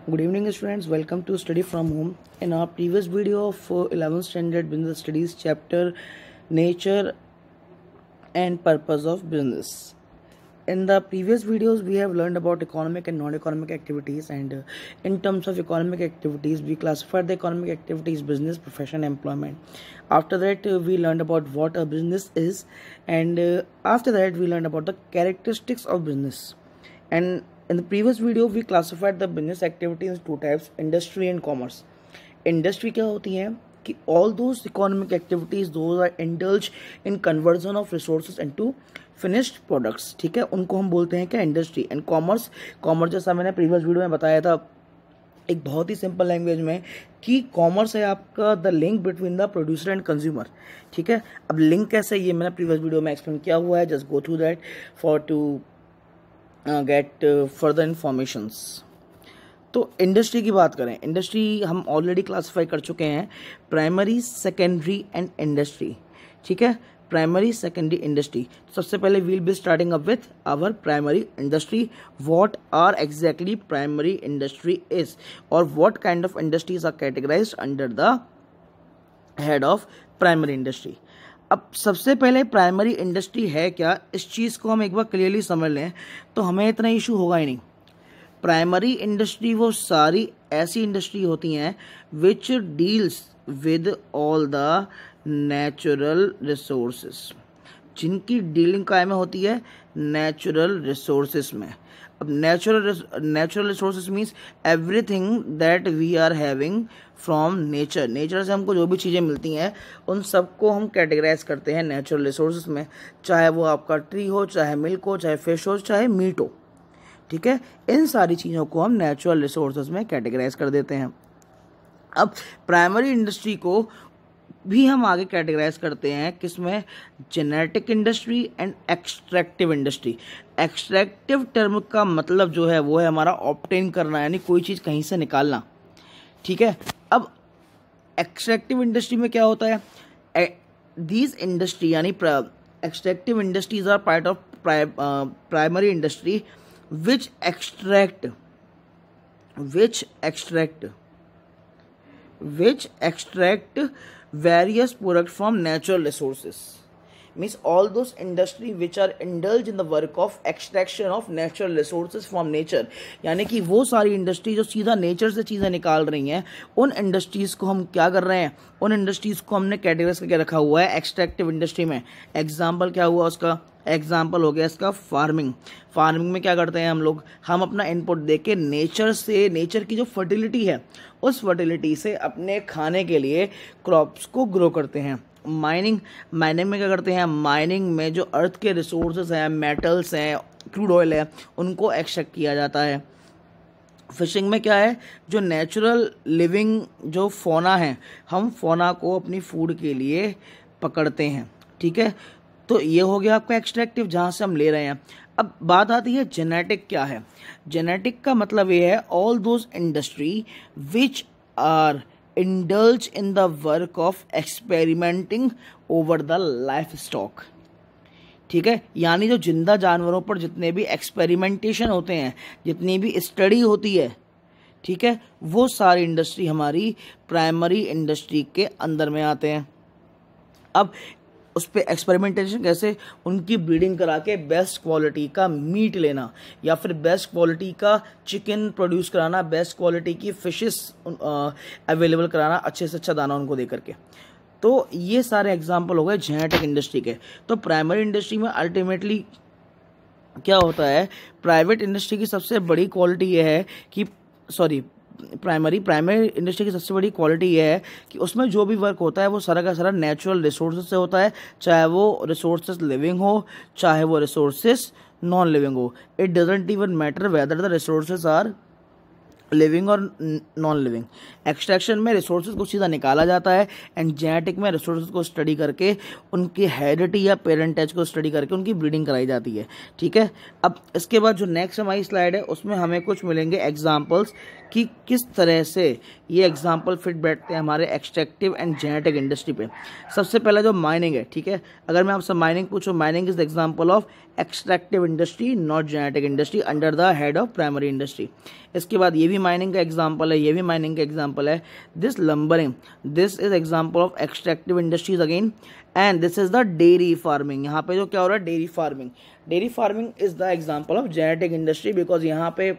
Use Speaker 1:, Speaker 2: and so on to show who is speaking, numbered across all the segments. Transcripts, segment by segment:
Speaker 1: Good evening students, welcome to Study from Home. In our previous video of 11th standard business studies chapter nature and purpose of business. In the previous videos we have learned about economic and non-economic activities, and in terms of economic activities we classified the economic activities business, profession, employment. After that we learned about what a business is, and after that we learned about the characteristics of business. And in the previous video we classified the business activity in two types, industry and commerce. Industry क्या होती है कि all those economic activities those are indulge in conversion of resources into finished products, ठीक है, उनको हम बोलते हैं क्या, इंडस्ट्री. एंड कॉमर्स, कॉमर्स जैसा मैंने प्रीवियस वीडियो में बताया था एक बहुत ही सिंपल लैंग्वेज में कि कॉमर्स है आपका the link between the producer and consumer. ठीक है, अब लिंक कैसे, ये मैंने प्रीवियस वीडियो में एक्सप्लेन किया हुआ है. Just go through that for to get further informations. तो इंडस्ट्री की बात करें, इंडस्ट्री हम ऑलरेडी क्लासिफाई कर चुके हैं प्राइमरी, सेकेंडरी एंड इंडस्ट्री. ठीक है, प्राइमरी, सेकेंडरी, इंडस्ट्री. सबसे पहले will be starting up with our primary industry. What are exactly primary industry is, और what kind of industries are categorised under the head of primary industry. अब सबसे पहले primary industry है क्या, इस चीज़ को हम एक बार क्लियरली समझ लें तो हमें इतना इशू होगा ही नहीं. प्राइमरी इंडस्ट्री वो सारी ऐसी इंडस्ट्री होती हैं which deals with all the natural resources, जिनकी डीलिंग काय में होती है, नेचुरल रिसोर्सेस में. अब natural resources means everything that we are having from nature. Nature से हमको जो भी चीज़ें मिलती हैं उन सबको हम कैटेगराइज करते हैं नेचुरल रिसोर्सेस में, चाहे वो आपका ट्री हो, चाहे मिल्क हो, चाहे फिश हो, चाहे मीट हो. ठीक है, इन सारी चीज़ों को हम नेचुरल रिसोर्सेज में कैटेगराइज कर देते हैं. अब प्राइमरी इंडस्ट्री को भी हम आगे कैटेगराइज करते हैं किसमें, genetic industry and extractive industry. Extractive term का मतलब जो है वो है हमारा ऑब्टेन करना, यानी कोई चीज़ कहीं से निकालना. ठीक है, अब एक्सट्रैक्टिव इंडस्ट्री में क्या होता है, दीज इंडस्ट्री यानी extractive industries are part of primary industry which extract various products from natural resources. Means all those industry which are indulge in the work of extraction of natural resources from nature. यानी कि वो सारी industry जो सीधा nature से चीज़ें निकाल रही हैं, उन इंडस्ट्रीज़ को हम क्या कर रहे हैं, उन इंडस्ट्रीज़ को हमने कैटेगराइज करके रखा हुआ है एक्सट्रैक्टिव इंडस्ट्री में. एग्जाम्पल क्या हुआ उसका, एग्जाम्पल हो गया इसका फार्मिंग. फार्मिंग में क्या करते हैं हम लोग, हम अपना इनपुट देके नेचर से, नेचर की जो फर्टिलिटी है उस फर्टिलिटी से अपने खाने के लिए क्रॉप्स को ग्रो करते हैं. माइनिंग में क्या करते हैं, माइनिंग में जो अर्थ के रिसोर्सेज हैं, मेटल्स हैं, क्रूड ऑयल है, उनको एक्सट्रैक्ट किया जाता है. फिशिंग में क्या है, जो नेचुरल लिविंग जो फोना है, हम फोना को अपनी फूड के लिए पकड़ते हैं. ठीक है, तो ये हो गया आपका एक्सट्रैक्टिव जहाँ से हम ले रहे हैं. अब बात आती है जेनेटिक क्या है. जेनेटिक का मतलब ये है all those industry which are indulge in the work of experimenting over the livestock. ठीक है, यानी जो जिंदा जानवरों पर जितने भी एक्सपेरिमेंटेशन होते हैं, जितनी भी स्टडी होती है, ठीक है, वो सारी इंडस्ट्री हमारी प्राइमरी इंडस्ट्री के अंदर में आते हैं. अब उस पर एक्सपेरिमेंटेशन कैसे, उनकी ब्रीडिंग करा के बेस्ट क्वालिटी का मीट लेना, या फिर बेस्ट क्वालिटी का चिकन प्रोड्यूस कराना, बेस्ट क्वालिटी की फिशेस अवेलेबल कराना, अच्छे से अच्छा दाना उनको दे करके. तो ये सारे एग्जांपल हो गए जेनेटिक इंडस्ट्री के. तो प्राइमरी इंडस्ट्री में अल्टीमेटली क्या होता है, प्राइवेट इंडस्ट्री की सबसे बड़ी क्वालिटी ये है कि प्राइमरी इंडस्ट्री की सबसे बड़ी क्वालिटी ये है कि उसमें जो भी वर्क होता है वो सारा का सारा नेचुरल रिसोर्सेज से होता है, चाहे वो रिसोर्सेज लिविंग हो, चाहे वो रिसोर्सेज नॉन लिविंग हो. It doesn't even matter whether the resources are living और नॉन लिविंग. एक्सट्रैक्शन में रिसोर्सेज को सीधा निकाला जाता है, एंड जेनेटिक में रिसोर्सेज को स्टडी करके उनकी हेरिडिटी या पेरेंटेज को स्टडी करके उनकी ब्रीडिंग कराई जाती है. ठीक है, अब इसके बाद जो नेक्स्ट हमारी स्लाइड है उसमें हमें कुछ मिलेंगे एग्जाम्पल्स कि किस तरह से ये एग्जाम्पल फिट बैठते हैं हमारे एक्सट्रैक्टिव एंड जेनेटिक इंडस्ट्री पे. सबसे पहला जो माइनिंग है, ठीक है, अगर मैं आपसे माइनिंग पूछूं, mining is the example of extractive industry not genetic industry under the head of primary industry. इसके बाद ये भी भी माइनिंग का एग्जांपल है, ये भी माइनिंग का एग्जांपल है। This lumbering, this is example of extractive industries again, and this is the dairy farming. यहाँ पे जो क्या हो रहा है, dairy farming. Dairy farming is the example of genetic industry, because यहाँ पे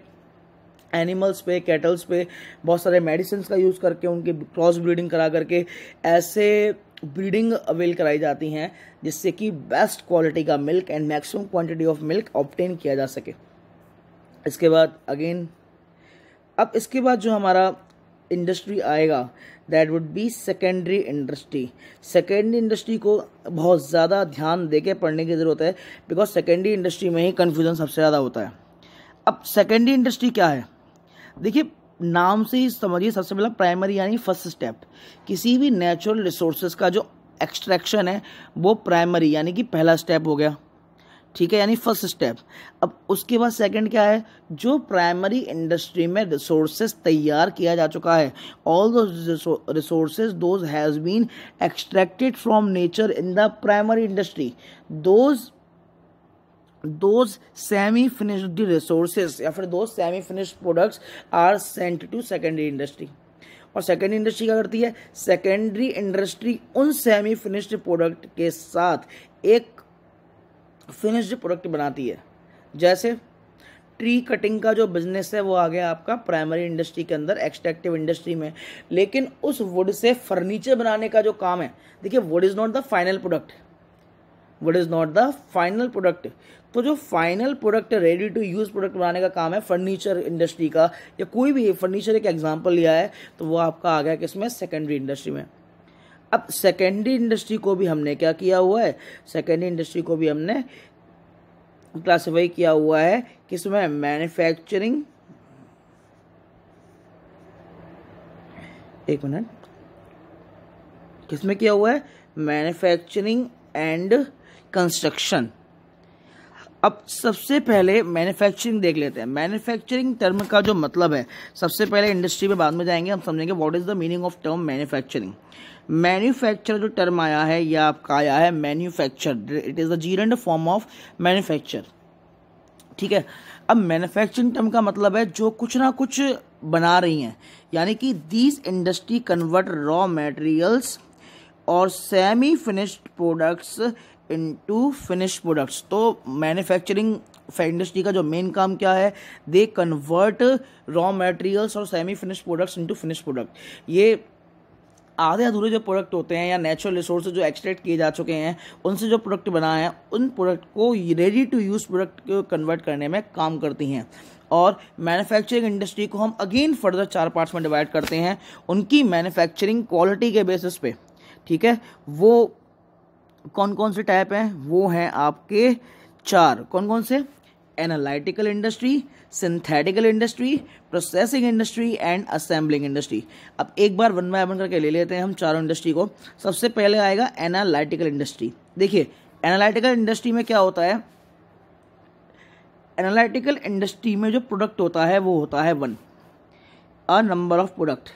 Speaker 1: एनिमल्स पे, कैटल्स पे बहुत सारे मेडिसिन का यूज़ करके उनकी क्रॉस ब्रीडिंग करा करके ऐसे ब्रीडिंग अवेल कराई जाती हैं जिससे कि बेस्ट क्वालिटी का milk and maximum quantity of milk obtain किया जा सके। इसके बाद अगेन, अब इसके बाद जो हमारा इंडस्ट्री आएगा that would be secondary industry. Secondary industry को बहुत ज़्यादा ध्यान देके पढ़ने की ज़रूरत है, बिकॉज सेकेंडरी इंडस्ट्री में ही कन्फ्यूज़न सबसे ज़्यादा होता है। अब सेकेंडरी इंडस्ट्री क्या है, देखिए नाम से ही समझिए, सबसे पहला प्राइमरी यानी फर्स्ट स्टेप। किसी भी नेचुरल रिसोर्सेज का जो एक्सट्रैक्शन है वो प्राइमरी यानी कि पहला स्टेप हो गया, ठीक है, यानी फर्स्ट स्टेप। अब उसके बाद सेकंड क्या है, जो प्राइमरी इंडस्ट्री में रिसोर्सेज तैयार किया जा चुका है, all those resources those has been extracted from nature in the primary industry, those semi finished resources या फिर those semi finished products are sent to secondary industry। और सेकेंडरी इंडस्ट्री क्या करती है, सेकेंडरी इंडस्ट्री उन सेमी फिनिश्ड प्रोडक्ट के साथ एक फिनिश्ड प्रोडक्ट बनाती है। जैसे ट्री कटिंग का जो बिजनेस है वो आ गया आपका प्राइमरी इंडस्ट्री के अंदर, एक्सट्रैक्टिव इंडस्ट्री में, लेकिन उस वुड से फर्नीचर बनाने का जो काम है, देखिए wood is not the final product, wood is not the final product. तो जो final product ready to use product बनाने का काम है फर्नीचर इंडस्ट्री का, या कोई भी फर्नीचर एक एग्जांपल लिया है तो वो आपका आ गया किसमें, सेकेंडरी इंडस्ट्री में। अब सेकेंडरी इंडस्ट्री को भी हमने क्या किया हुआ है, सेकेंडरी इंडस्ट्री को भी हमने क्लासिफाई किया हुआ है किसमें, मैन्युफैक्चरिंग, एक मिनट, किसमें किया हुआ है, मैन्युफैक्चरिंग एंड कंस्ट्रक्शन। अब सबसे पहले मैन्युफैक्चरिंग देख लेते हैं। मैन्युफैक्चरिंग टर्म का जो मतलब है, सबसे पहले इंडस्ट्री में बाद में जाएंगे, हम समझेंगे what is the meaning of term manufacturing. Manufacture जो टर्म आया है यह आपका आया है manufacture, it is the जीरेंड form of manufacture, ठीक है। अब मैन्युफैक्चरिंग टर्म का मतलब है जो कुछ ना कुछ बना रही हैं, यानी कि these industry convert raw materials और semi finished products into finished products. तो मैन्युफैक्चरिंग इंडस्ट्री का जो मेन काम क्या है, दे कन्वर्ट रॉ मटेरियल्स और semi finished products into finished product. ये आधे अधूरे जो प्रोडक्ट होते हैं या नेचुरल रिसोर्स जो एक्सट्रैक्ट किए जा चुके हैं उनसे जो प्रोडक्ट बना है, उन प्रोडक्ट को रेडी टू यूज प्रोडक्ट को कन्वर्ट करने में काम करती हैं। और मैन्युफैक्चरिंग इंडस्ट्री को हम अगेन फर्दर 4 पार्ट्स में डिवाइड करते हैं उनकी मैन्युफैक्चरिंग क्वालिटी के बेसिस पे, ठीक है। वो कौन कौन से टाइप हैं, वो हैं आपके 4, कौन कौन से, analytical industry, synthetical industry, processing industry and assembling industry. अब एक बार वन बाय वन करके ले लेते हैं हम चारों इंडस्ट्री को। सबसे पहले आएगा एनालिटिकल इंडस्ट्री। देखिए एनालिटिकल इंडस्ट्री में क्या होता है, एनालिटिकल इंडस्ट्री में जो प्रोडक्ट होता है वो होता है 1, अ नंबर ऑफ प्रोडक्ट,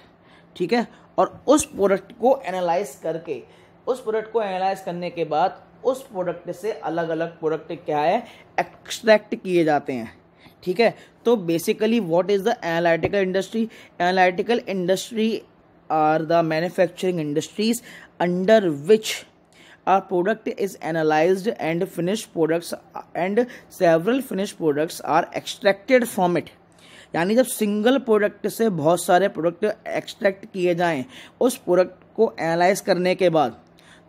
Speaker 1: ठीक है। और उस प्रोडक्ट को एनालाइज करके, उस प्रोडक्ट को एनालाइज करने के बाद उस प्रोडक्ट से अलग अलग प्रोडक्ट क्या है, एक्सट्रैक्ट किए जाते हैं, ठीक है। तो basically what is the analytical industry, analytical industry are the manufacturing industries under which our product is analyzed and finished products and several finished products are extracted from it। यानी जब सिंगल प्रोडक्ट से बहुत सारे product extract किए जाएं उस product को analyse करने के बाद,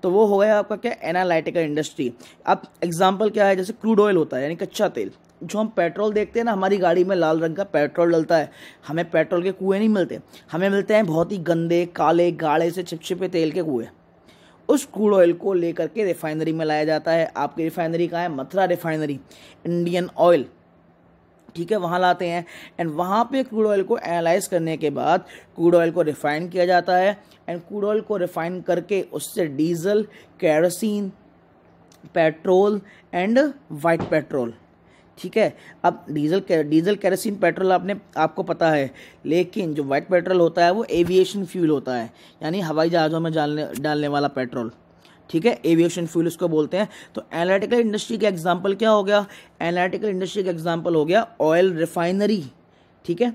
Speaker 1: तो वो हो गया आपका क्या, एनालिटिकल इंडस्ट्री। अब एग्जांपल क्या है, जैसे क्रूड ऑयल होता है यानी कच्चा तेल, जो हम पेट्रोल देखते हैं ना, हमारी गाड़ी में लाल रंग का पेट्रोल डलता है, हमें पेट्रोल के कुएं नहीं मिलते, हमें मिलते हैं बहुत ही गंदे काले गाढ़े से चिपचिपे तेल के कुएं। उस क्रूड ऑयल को लेकर के रिफाइनरी में लाया जाता है। आपकी रिफाइनरी कहाँ है, मथुरा रिफाइनरी, इंडियन ऑयल, ठीक है, वहाँ लाते हैं। एंड वहाँ पे क्रूड ऑयल को एनालाइज करने के बाद क्रूड ऑयल को रिफाइन किया जाता है। एंड क्रूड ऑयल को रिफाइन करके उससे diesel, kerosene, petrol and white petrol, ठीक है। अब डीजल केरोसिन पेट्रोल आपको पता है, लेकिन जो वाइट पेट्रोल होता है वो एविएशन फ्यूल होता है, यानी हवाई जहाज़ों में डालने वाला पेट्रोल, ठीक है, एविएशन फ्यूल इसको बोलते हैं। तो एनालिटिकल इंडस्ट्री के एग्जांपल क्या हो गया, एनालिटिकल इंडस्ट्री का एग्जांपल हो गया ऑयल रिफाइनरी, ठीक है।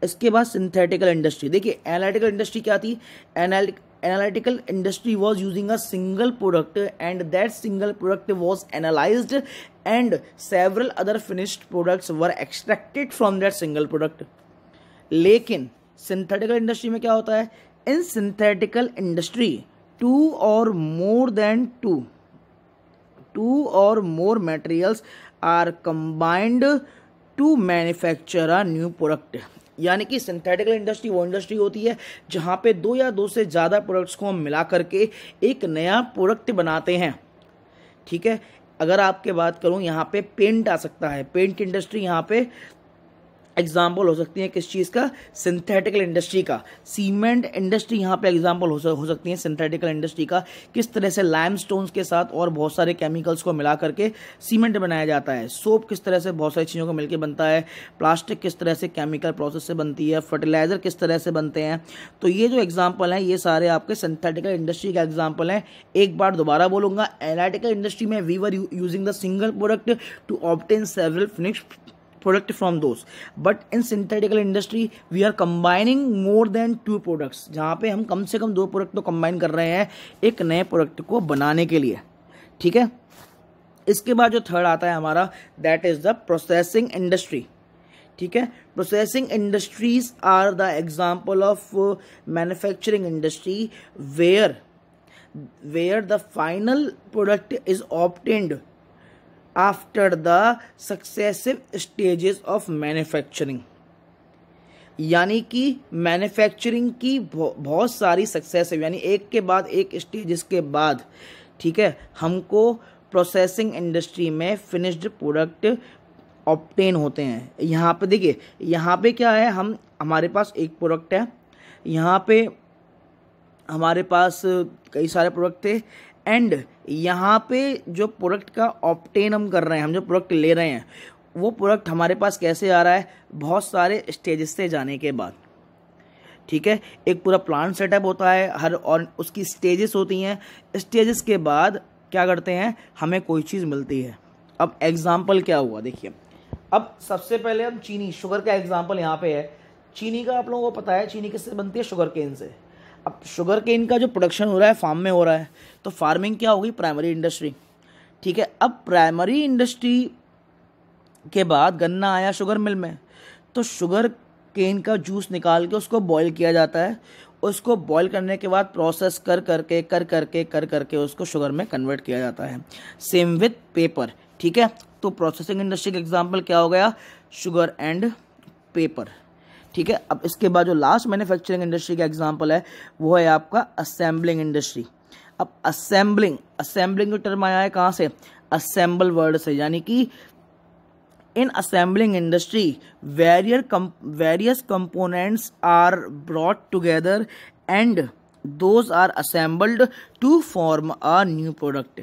Speaker 1: इसके बाद सिंथेटिकल इंडस्ट्री। देखिए एनालिटिकल इंडस्ट्री क्या थी, analytical industry was using a single product and that single product was analysed and several other finished products were extracted from that single product. लेकिन सिंथेटिकल इंडस्ट्री में क्या होता है, इन सिंथेटिकल इंडस्ट्री टू और मोर materials are combined to manufacture a new product। यानी कि synthetical industry वो industry होती है जहां पे दो या दो से ज़्यादा प्रोडक्ट्स को हम मिला करके एक नया प्रोडक्ट बनाते हैं, ठीक है। अगर आपके बात करूं यहाँ पे पेंट आ सकता है, पेंट इंडस्ट्री यहाँ पे एग्जाम्पल हो सकती है किस चीज़ का, सिंथेटिकल इंडस्ट्री का। सीमेंट इंडस्ट्री यहाँ पे एग्जाम्पल हो सकती है सिंथेटिकल इंडस्ट्री का, किस तरह से लाइमस्टोन्स के साथ और बहुत सारे केमिकल्स को मिला करके सीमेंट बनाया जाता है। सोप किस तरह से बहुत सारी चीज़ों को मिलकर बनता है, प्लास्टिक किस तरह से केमिकल प्रोसेस से बनती है, फर्टिलाइजर किस तरह से बनते हैं। तो ये जो एग्जाम्पल हैं ये सारे आपके सिंथेटिकल इंडस्ट्री का एग्जाम्पल हैं। एक बार दोबारा बोलूँगा, एनालिटिकल इंडस्ट्री में we were using the single product to obtain several finished product from those, but in synthetical industry we are combining more than 2 products, जहाँ पे हम कम से कम 2 प्रोडक्ट तो कंबाइन कर रहे हैं एक नए प्रोडक्ट को बनाने के लिए, ठीक है। इसके बाद जो थर्ड आता है हमारा, that is the processing industry, ठीक है। Processing industries are the example of manufacturing industry where the final product is obtained after the successive stages of manufacturing. यानी कि मैन्युफैक्चरिंग की बहुत सारी सक्सेसिव, यानी एक के बाद एक स्टेजेस के बाद, ठीक है, हमको प्रोसेसिंग इंडस्ट्री में फिनिश्ड प्रोडक्ट ऑब्टेन होते हैं। यहाँ पे देखिए, यहाँ पे क्या है, हमारे पास एक प्रोडक्ट है, यहाँ पे हमारे पास कई सारे प्रोडक्ट थे, एंड यहाँ पे जो प्रोडक्ट का ऑब्टेन हम कर रहे हैं, हम जो प्रोडक्ट ले रहे हैं, वो प्रोडक्ट हमारे पास कैसे आ रहा है, बहुत सारे स्टेजेस से जाने के बाद, ठीक है। एक पूरा प्लांट सेटअप होता है हर, और उसकी स्टेजेस होती हैं। स्टेजेस के बाद क्या करते हैं, हमें कोई चीज़ मिलती है। अब एग्जाम्पल क्या हुआ देखिए, अब सबसे पहले हम चीनी, शुगर का एग्जाम्पल यहाँ पे है। चीनी का आप लोगों को पता है, चीनी किससे बनती है, शुगर केन से। अब शुगर केन का जो प्रोडक्शन हो रहा है फार्म में हो रहा है, तो फार्मिंग क्या होगी, प्राइमरी इंडस्ट्री, ठीक है। अब प्राइमरी इंडस्ट्री के बाद गन्ना आया शुगर मिल में, तो शुगर केन का जूस निकाल के उसको बॉईल किया जाता है। उसको बॉईल करने के बाद प्रोसेस कर करके उसको शुगर में कन्वर्ट किया जाता है। सेम विथ पेपर, ठीक है। तो प्रोसेसिंग इंडस्ट्री का एग्जाम्पल क्या हो गया, शुगर एंड पेपर, ठीक है। अब इसके बाद जो लास्ट मैन्युफैक्चरिंग इंडस्ट्री का एग्जांपल है वो है आपका असेंबलिंग इंडस्ट्री। अब असेंबलिंग जो टर्म आया है कहाँ से, असेंबल वर्ड से, यानी कि in assembling industry various components are brought together and those are assembled to form a new product.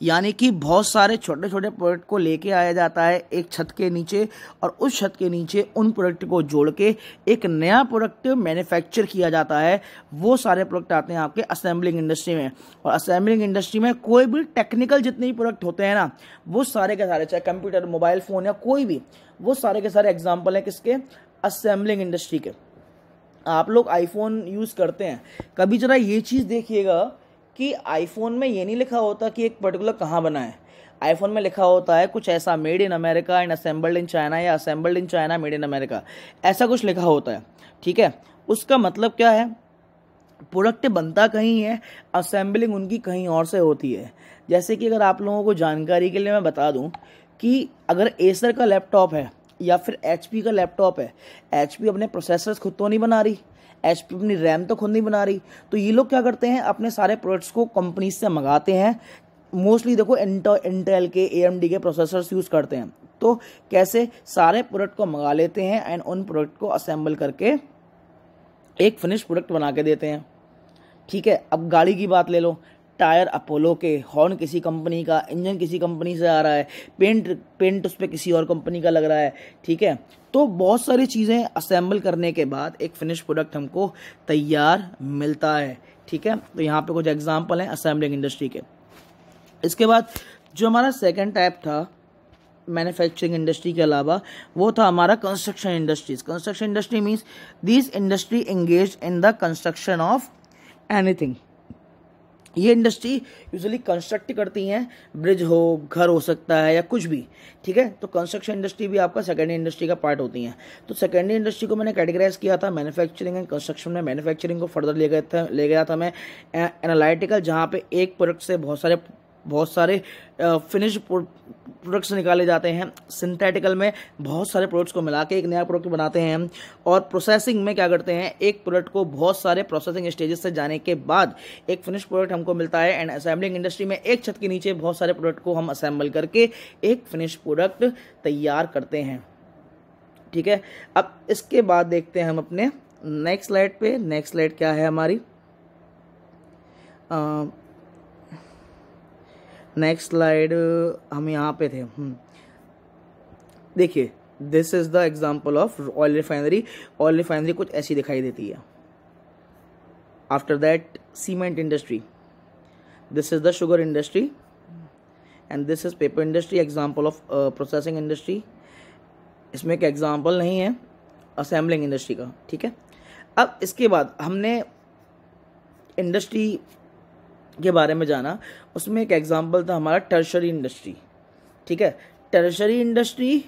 Speaker 1: यानी कि बहुत सारे छोटे छोटे प्रोडक्ट को लेके आया जाता है एक छत के नीचे, और उस छत के नीचे उन प्रोडक्ट को जोड़ के एक नया प्रोडक्ट मैन्युफैक्चर किया जाता है। वो सारे प्रोडक्ट आते हैं आपके असेंबलिंग इंडस्ट्री में। और असेंबलिंग इंडस्ट्री में कोई भी टेक्निकल जितने भी प्रोडक्ट होते हैं ना, वो सारे के सारे, चाहे कंप्यूटर, मोबाइल फ़ोन या कोई भी, वो सारे के सारे एग्जाम्पल हैं किसके, असेंबलिंग इंडस्ट्री के। आप लोग आईफोन यूज़ करते हैं, कभी जरा ये चीज़ देखिएगा कि आईफोन में ये नहीं लिखा होता कि एक पर्टिकुलर कहाँ बना है। आईफोन में लिखा होता है कुछ ऐसा, made in America and assembled in China, या assembled in China made in America, ऐसा कुछ लिखा होता है, ठीक है। उसका मतलब क्या है, प्रोडक्ट बनता कहीं है, असेंबलिंग उनकी कहीं और से होती है। जैसे कि अगर आप लोगों को जानकारी के लिए मैं बता दूं कि अगर एसर का लैपटॉप है या फिर एचपी का लैपटॉप है, एचपी अपने प्रोसेसर्स खुद तो नहीं बना रही, एचपी अपनी रैम तो खुद नहीं बना रही, तो ये लोग क्या करते हैं, अपने सारे प्रोडक्ट्स को कंपनी से मंगाते हैं। मोस्टली देखो इंटेल के, एएमडी के प्रोसेसर्स यूज़ करते हैं। तो कैसे, सारे प्रोडक्ट को मंगा लेते हैं एंड उन प्रोडक्ट को असेंबल करके एक फिनिश प्रोडक्ट बना के देते हैं, ठीक है। अब गाड़ी की बात ले लो, टायर अपोलो के, हॉर्न किसी कंपनी का, इंजन किसी कंपनी से आ रहा है, पेंट उस पर किसी और कंपनी का लग रहा है, ठीक है। तो बहुत सारी चीज़ें असेंबल करने के बाद एक फिनिश प्रोडक्ट हमको तैयार मिलता है, ठीक है। तो यहाँ पे कुछ एग्जांपल हैं असेंबलिंग इंडस्ट्री के। इसके बाद जो हमारा सेकंड टाइप था मैन्युफैक्चरिंग इंडस्ट्री के अलावा, वो था हमारा construction industries. Construction industry means this industry engage in the construction of anything. ये इंडस्ट्री यूजुअली कंस्ट्रक्ट करती हैं, ब्रिज हो, घर हो सकता है या कुछ भी, ठीक है। तो कंस्ट्रक्शन इंडस्ट्री भी आपका सेकेंडरी इंडस्ट्री का पार्ट होती हैं। तो सेकेंडरी इंडस्ट्री को मैंने कैटेगराइज किया था मैन्युफैक्चरिंग एंड कंस्ट्रक्शन में। मैन्युफैक्चरिंग को फर्दर ले गया था मैं एनालिटिकल, जहाँ पे एक प्रोडक्ट से बहुत सारे फिनिश प्रोडक्ट्स निकाले जाते हैं। सिंथेटिकल में बहुत सारे प्रोडक्ट्स को मिला के एक नया प्रोडक्ट बनाते हैं हम। और प्रोसेसिंग में क्या करते हैं, एक प्रोडक्ट को बहुत सारे प्रोसेसिंग स्टेजेस से जाने के बाद एक फिनिश प्रोडक्ट हमको मिलता है। एंड असेंबलिंग इंडस्ट्री में एक छत के नीचे बहुत सारे प्रोडक्ट को हम असेंबल करके एक फिनिश प्रोडक्ट तैयार करते हैं, ठीक है। अब इसके बाद देखते हैं हम अपने नेक्स्ट स्लाइड पे। नेक्स्ट स्लाइड क्या है हमारी, नेक्स्ट स्लाइड हम यहाँ पे थे। देखिए, this is the example of oil refinery. Oil refinery कुछ ऐसी दिखाई देती है। After that cement industry, this is the sugar industry, and this is paper industry, example of processing industry. इसमें एक एग्जाम्पल नहीं है असेंबलिंग इंडस्ट्री का, ठीक है। अब इसके बाद हमने इंडस्ट्री के बारे में जाना, उसमें एक एग्जाम्पल था हमारा टर्शरी इंडस्ट्री, ठीक है। टर्शरी इंडस्ट्री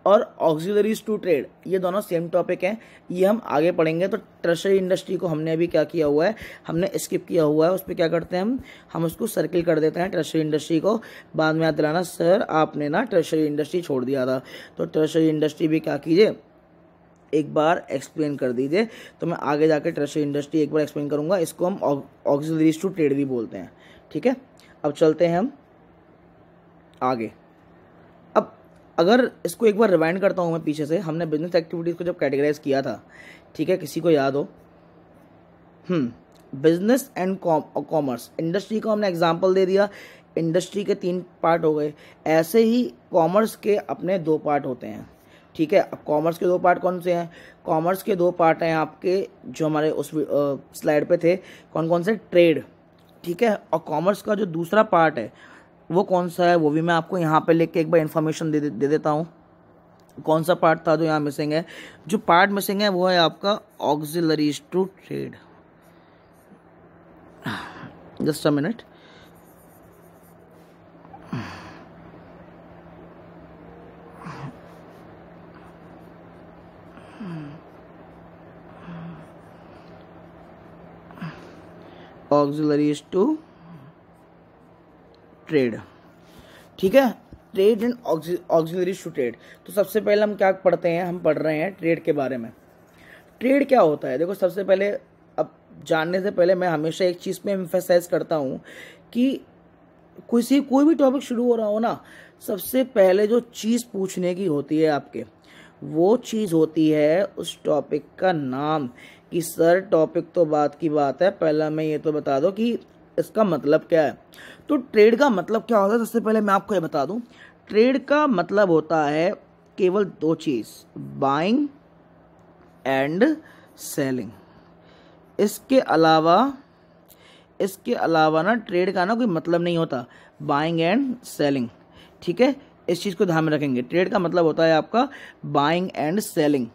Speaker 1: और ऑक्सिलरीज टू ट्रेड, ये दोनों सेम टॉपिक हैं, ये हम आगे पढ़ेंगे। तो टर्शरी इंडस्ट्री को हमने अभी क्या किया हुआ है, हमने स्किप किया हुआ है। उस पर क्या करते हैं हम उसको सर्किल कर देते हैं टर्शरी इंडस्ट्री को। बाद में याद दिलाना, सर आपने ना टर्शरी इंडस्ट्री छोड़ दिया था। तो टर्शरी इंडस्ट्री भी क्या कीजिए, एक बार एक्सप्लेन कर दीजिए। तो मैं आगे जाके टर्शरी इंडस्ट्री एक बार एक्सप्लेन करूंगा। इसको हम ऑक्सिलरीज टू ट्रेड भी बोलते हैं, ठीक है। अब चलते हैं हम आगे। अब अगर इसको एक बार रिवाइंड करता हूं मैं पीछे से, हमने बिजनेस एक्टिविटीज को जब कैटेगराइज किया था, ठीक है, किसी को याद हो, बिजनेस एंड कॉमर्स। इंडस्ट्री को हमने एग्जाम्पल दे दिया, इंडस्ट्री के 3 पार्ट हो गए। ऐसे ही कॉमर्स के अपने 2 पार्ट होते हैं, ठीक है। अब कॉमर्स के 2 पार्ट कौन से हैं, कॉमर्स के 2 पार्ट हैं आपके जो हमारे उस स्लाइड पे थे, कौन कौन से, ट्रेड, ठीक है। और कॉमर्स का जो दूसरा पार्ट है वो कौन सा है, वो भी मैं आपको यहाँ पे लिख के एक बार इन्फॉर्मेशन दे देता हूँ। कौन सा पार्ट था जो यहाँ मिसिंग है, जो पार्ट मिसिंग है वो है आपका auxiliaries to trade. Just a minute, auxiliaries to trade, ठीक है। Trade and auxiliaries to trade. तो सबसे पहले हम क्या पढ़ते हैं, हम पढ़ रहे हैं ट्रेड के बारे में। ट्रेड क्या होता है, देखो सबसे पहले, अब जानने से पहले मैं हमेशा एक चीज़ पे एम्फेसाइज करता हूँ कि कोई भी टॉपिक शुरू हो रहा हो ना, सबसे पहले जो चीज़ पूछने की होती है आपके, वो चीज़ होती है उस टॉपिक का नाम। कि सर टॉपिक तो बात की बात है, पहला मैं ये तो बता दो कि इसका मतलब क्या है। तो ट्रेड का मतलब क्या होता है, सबसे पहले मैं आपको ये बता दूं, ट्रेड का मतलब होता है केवल 2 चीज़, बाइंग एंड सेलिंग। इसके अलावा ना ट्रेड का ना कोई मतलब नहीं होता, बाइंग एंड सेलिंग, ठीक है। इस चीज़ को ध्यान में रखेंगे, ट्रेड का मतलब होता है आपका बाइंग एंड सेलिंग,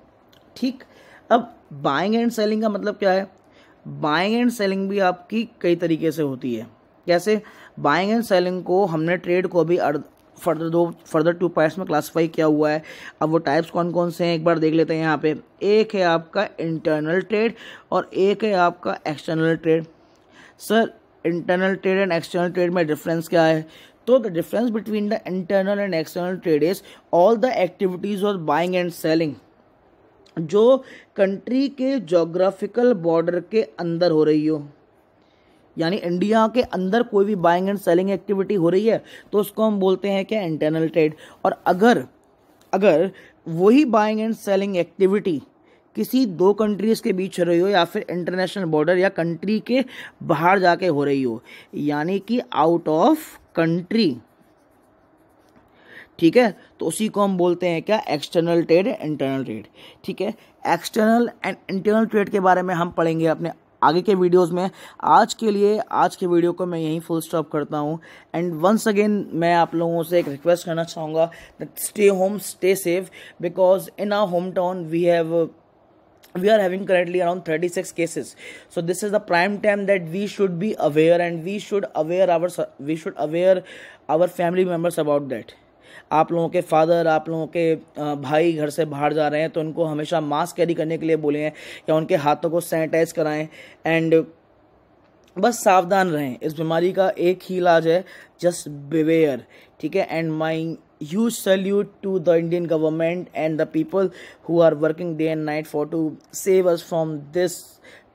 Speaker 1: ठीक। अब बाइंग एंड सेलिंग का मतलब क्या है, बाइंग एंड सेलिंग भी आपकी कई तरीके से होती है। कैसे, बाइंग एंड सेलिंग को हमने ट्रेड को भी फर्दर 2 पार्ट्स में क्लासिफाई किया हुआ है। अब वो टाइप्स कौन कौन से हैं एक बार देख लेते हैं यहाँ पे। एक है आपका इंटरनल ट्रेड और एक है आपका external trade. Sir internal trade and external trade में डिफरेंस क्या है, तो the difference between the internal and external trade is all the activities of buying and selling जो कंट्री के जोग्राफिकल बॉर्डर के अंदर हो रही हो, यानी इंडिया के अंदर कोई भी बाइंग एंड सेलिंग एक्टिविटी हो रही है तो उसको हम बोलते हैं क्या, इंटरनल ट्रेड। और अगर वही बाइंग एंड सेलिंग एक्टिविटी किसी 2 कंट्रीज के बीच हो रही हो या फिर इंटरनेशनल बॉर्डर या कंट्री के बाहर जाके हो रही हो, यानी कि आउट ऑफ कंट्री, ठीक है, तो उसी को हम बोलते हैं क्या, एक्सटर्नल ट्रेड, इंटरनल ट्रेड, ठीक है। एक्सटर्नल एंड इंटरनल ट्रेड के बारे में हम पढ़ेंगे अपने आगे के वीडियोस में। आज के लिए आज के वीडियो को मैं यहीं फुल स्टॉप करता हूँ। एंड वंस अगेन मैं आप लोगों से एक रिक्वेस्ट करना चाहूँगा that stay home, stay safe, because in our home town we are having currently around 36 cases. So this is the prime time that we should be aware, and we should aware our family members about that. आप लोगों के father, आप लोगों के भाई घर से बाहर जा रहे हैं तो उनको हमेशा मास्क कैरी करने के लिए बोले हैं, या उनके हाथों को सैनिटाइज कराएं। एंड बस सावधान रहें, इस बीमारी का एक ही इलाज है, जस्ट बिवेयर, ठीक है। And my huge salute to the Indian government and the people who are working day and night to save us from this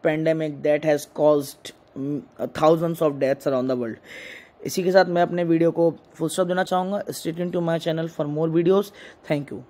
Speaker 1: pandemic that has caused thousands of deaths around the world. इसी के साथ मैं अपने video को full stop देना चाहूँगा। Stay tuned to my channel for more videos. Thank you.